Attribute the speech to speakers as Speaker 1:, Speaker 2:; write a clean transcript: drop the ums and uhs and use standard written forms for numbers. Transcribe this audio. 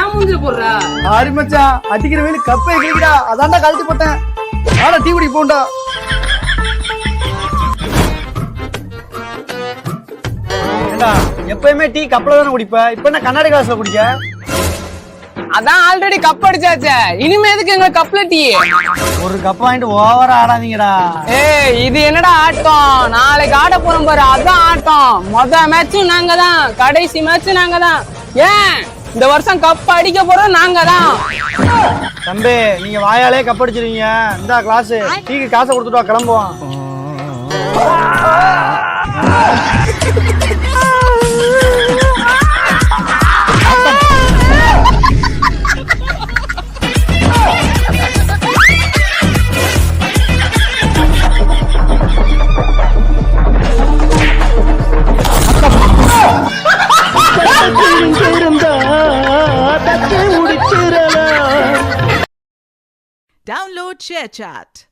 Speaker 1: ஏன் மூஞ்சில போடுற?
Speaker 2: ஆரி மச்சான் அடிக்கிற வெயில் கப்பை கிளிக்கடா, அதான்டா கழட்டி போட்டேன். ஆனா டீ குடி போண்டா. எப்பயுமே டீ கப்பல தானே குடிப்ப, இப்ப என்ன கண்ணாடி கிளாஸ்ல குடிக்க?
Speaker 1: அதான் ஆல்ரெடி கப் அடிச்சாச்சே, இனிமே எதுக்கு எங்க கப்ல டீ?
Speaker 2: ஒரு கப் வாங்கிட்டு ஓவரா ஆடாதீங்கடா.
Speaker 1: ஏய் இது என்னடா ஆட்டம்? நாளைக்கு ஆட போறோம் பாரு, அதான் ஆட்டம். மொத மேட்சும் நாங்க தான், கடைசி மேட்சும் நாங்க தான். ஏன் இந்த வருஷம் கப் அடிக்க போறோம் நாங்க தான்.
Speaker 2: தம்பி நீங்க வாயாலே கப் அடிச்சிருவீங்க. இந்த கிளாஸ் டீக்கு காசை கொடுத்துட்டு கிளம்புவோம்.
Speaker 3: Download ShareChat.